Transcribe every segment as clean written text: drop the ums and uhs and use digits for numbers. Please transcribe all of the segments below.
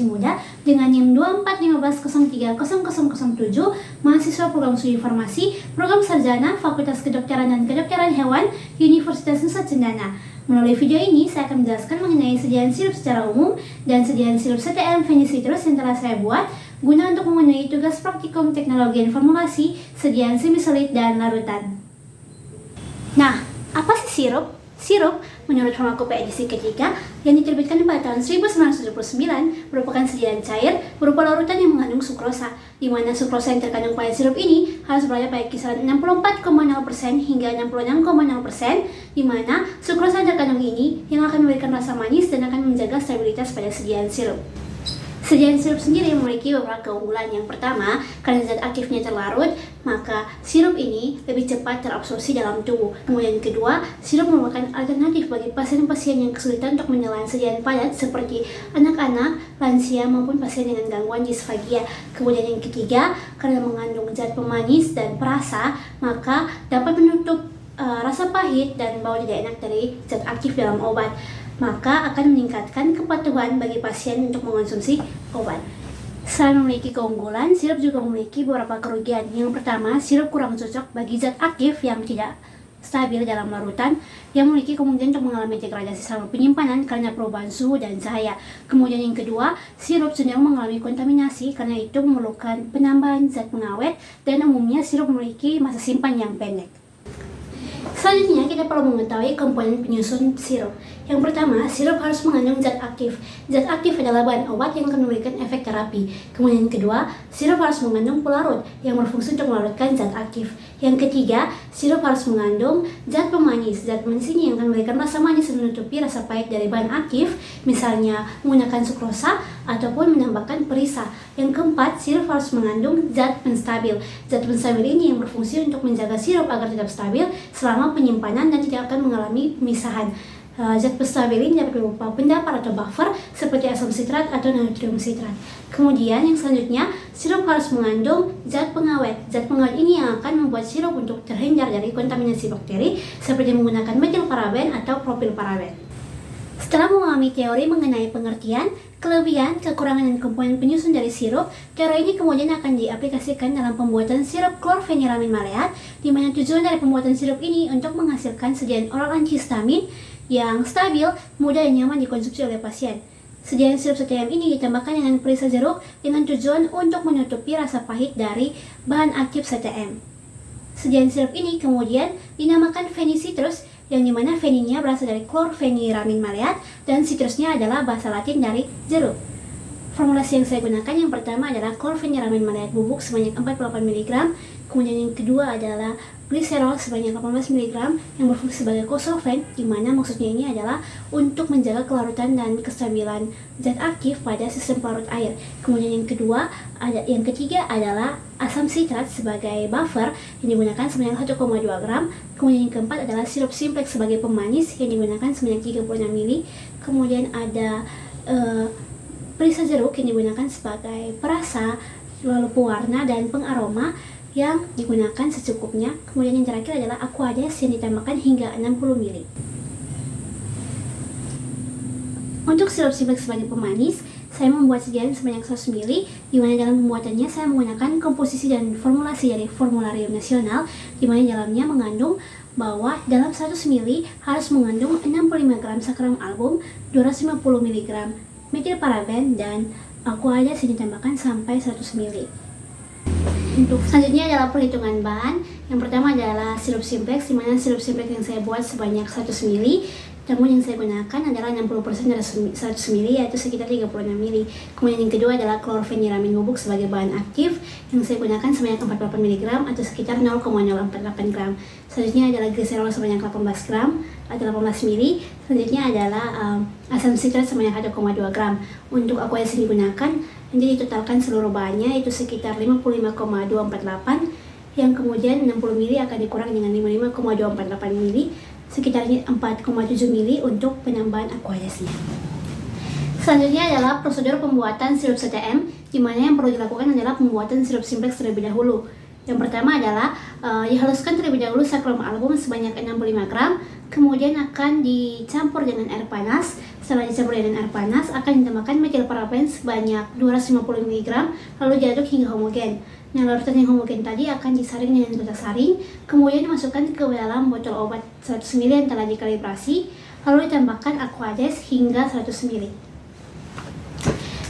masih muda dengan NIM 2415030007, mahasiswa program studi farmasi, program sarjana, Fakultas Kedokteran dan Kedokteran Hewan, Universitas Nusa Cendana. Melalui video ini, saya akan menjelaskan mengenai sediaan sirup secara umum dan sediaan sirup CTM Fenycitrus yang telah saya buat guna untuk memenuhi tugas praktikum teknologi dan formulasi, sediaan semi-solid dan larutan. Nah, apa sih sirup? Sirup, menurut Pharmacopoeia edisi ketiga yang diterbitkan pada tahun 1979, merupakan sediaan cair berupa larutan yang mengandung sukrosa, di mana sukrosa yang terkandung pada sirup ini harus berada pada kisaran 64,0% hingga 66,0%, di mana sukrosa yang terkandung ini yang akan memberikan rasa manis dan akan menjaga stabilitas pada sediaan sirup. Sediaan sirup sendiri memiliki beberapa keunggulan. Yang pertama, karena zat aktifnya terlarut, maka sirup ini lebih cepat terabsorpsi dalam tubuh. Kemudian kedua, sirup merupakan alternatif bagi pasien-pasien yang kesulitan untuk menelan sediaan padat seperti anak-anak, lansia maupun pasien dengan gangguan disfagia. Kemudian yang ketiga, karena mengandung zat pemanis dan perasa, maka dapat menutup rasa pahit dan bau tidak enak dari zat aktif dalam obat, maka akan meningkatkan kepatuhan bagi pasien untuk mengonsumsi obat. Selain memiliki keunggulan, sirup juga memiliki beberapa kerugian. Yang pertama, sirup kurang cocok bagi zat aktif yang tidak stabil dalam larutan yang memiliki kemungkinan untuk mengalami degradasi selama penyimpanan karena perubahan suhu dan cahaya. Kemudian yang kedua, sirup cenderung mengalami kontaminasi karena itu memerlukan penambahan zat pengawet dan umumnya sirup memiliki masa simpan yang pendek. Selanjutnya, kita perlu mengetahui komponen penyusun sirup. Yang pertama, sirup harus mengandung zat aktif. Zat aktif adalah bahan obat yang akan memberikan efek terapi. Kemudian yang kedua, sirup harus mengandung pelarut yang berfungsi untuk melarutkan zat aktif. Yang ketiga, sirup harus mengandung zat pemanis. Zat pemanis ini yang akan memberikan rasa manis dan menutupi rasa pahit dari bahan aktif, misalnya menggunakan sukrosa ataupun menambahkan perisa. Yang keempat, sirup harus mengandung zat penstabil. Zat penstabil ini yang berfungsi untuk menjaga sirup agar tetap stabil selama penyimpanan dan tidak akan mengalami pemisahan. Zat penstabil ini dapat berupa pendapar atau buffer seperti asam sitrat atau natrium sitrat. Kemudian yang selanjutnya, sirup harus mengandung zat pengawet. Zat pengawet ini yang akan membuat sirup untuk terhindar dari kontaminasi bakteri seperti menggunakan metilparaben atau propilparaben. Setelah memahami teori mengenai pengertian, kelebihan, kekurangan, dan komponen penyusun dari sirup, teori ini kemudian akan diaplikasikan dalam pembuatan sirup klorfeniramin maleat, di mana tujuan dari pembuatan sirup ini untuk menghasilkan sediaan oral antihistamin yang stabil, mudah dan nyaman dikonsumsi oleh pasien. Sediaan sirup CTM ini ditambahkan dengan perisa jeruk dengan tujuan untuk menutupi rasa pahit dari bahan aktif CTM. Sediaan sirup ini kemudian dinamakan Fenycitrus, yang dimana feninya berasal dari klorfeniramin maleat dan citrusnya adalah bahasa Latin dari jeruk. Formulasi yang saya gunakan yang pertama adalah klorfeniramin maleat bubuk sebanyak 48 mg, kemudian yang kedua adalah gliserol sebanyak 18 mg yang berfungsi sebagai kosolven, di mana maksudnya ini adalah untuk menjaga kelarutan dan kestabilan zat aktif pada sistem pelarut air. Kemudian yang ketiga adalah asam sitrat sebagai buffer yang digunakan sebanyak 1,2 gram. Kemudian yang keempat adalah sirup simplex sebagai pemanis yang digunakan sebanyak 36 ml. Kemudian ada perisa jeruk yang digunakan sebagai perasa, lalu pewarna dan pengaroma yang digunakan secukupnya. Kemudian yang terakhir adalah aquades yang ditambahkan hingga 60 ml. Untuk sirup simplex sebagai pemanis, saya membuat sediaan sebanyak 100 ml, di mana dalam pembuatannya saya menggunakan komposisi dan formulasi dari formularium nasional, di mana dalamnya mengandung bahwa dalam 100 ml harus mengandung 65 gram sakram album, 250 mg metilparaben dan aquades yang ditambahkan sampai 100 ml. Untuk selanjutnya adalah perhitungan bahan. Yang pertama adalah sirup simplex, di mana sirup simplex yang saya buat sebanyak 100 ml. Namun yang saya gunakan adalah 60% dari 100 ml, yaitu sekitar 36 ml. Kemudian yang kedua adalah klorfeniramin bubuk sebagai bahan aktif yang saya gunakan sebanyak 48 mg atau sekitar 0,048 gram. Selanjutnya adalah gliserol sebanyak 18 gram atau 18 ml. Selanjutnya adalah asam sitrat sebanyak 1,2 gram. Untuk aquades yang digunakan, nanti ditotalkan seluruh bahannya itu sekitar 55,248, yang kemudian 60 ml akan dikurang dengan 55,248 ml, sekitarnya 4,7 ml untuk penambahan aquadesnya. Selanjutnya adalah prosedur pembuatan sirup CTM, di mana yang perlu dilakukan adalah pembuatan sirup simplex terlebih dahulu. Yang pertama adalah dihaluskan terlebih dahulu saffron album sebanyak 65 gram, kemudian akan dicampur dengan air panas. Setelah dicampur dengan air panas, akan ditambahkan metil paraben sebanyak 250 mg, lalu diaduk hingga homogen. Nah, larutan yang homogen tadi akan disaring dengan kertas saring, kemudian dimasukkan ke dalam botol obat 100 ml yang telah dikalibrasi, lalu ditambahkan Aquades hingga 100 ml.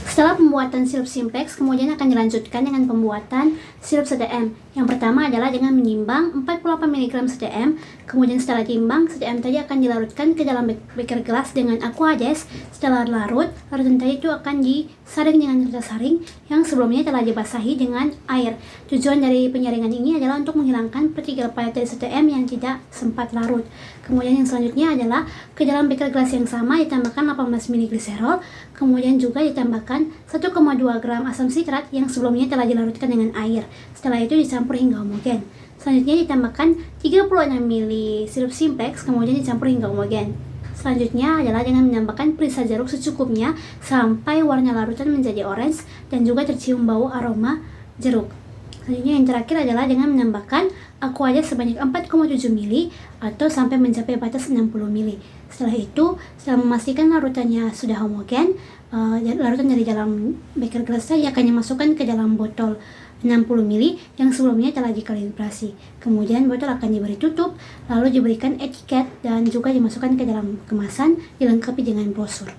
Setelah pembuatan sirup simplex, kemudian akan dilanjutkan dengan pembuatan sirup SDM. Yang pertama adalah dengan menimbang 48 mg SDM, kemudian setelah timbang, SDM tadi akan dilarutkan ke dalam beker gelas dengan Aquades. Setelah larut, larutan tadi itu akan disaring dengan kertas saring yang sebelumnya telah dibasahi dengan air. Tujuan dari penyaringan ini adalah untuk menghilangkan partikel pahit dari SDM yang tidak sempat larut. Kemudian yang selanjutnya adalah ke dalam beker gelas yang sama ditambahkan 18 ml gliserol, kemudian juga ditambahkan 1,2 gram asam sitrat yang sebelumnya telah dilarutkan dengan air. Setelah itu dicampur hingga homogen. Selanjutnya ditambahkan 36 ml sirup simplex, kemudian dicampur hingga homogen. Selanjutnya adalah dengan menambahkan perisa jeruk secukupnya sampai warna larutan menjadi orange dan juga tercium bau aroma jeruk. Selanjutnya yang terakhir adalah dengan menambahkan Aquades sebanyak 4,7 ml atau sampai mencapai batas 60 ml. Setelah itu, setelah memastikan larutannya sudah homogen, larutan dari dalam beker gelas tadi akan dimasukkan ke dalam botol 60 ml yang sebelumnya telah dikalibrasi. Kemudian botol akan diberi tutup, lalu diberikan etiket dan juga dimasukkan ke dalam kemasan dilengkapi dengan brosur.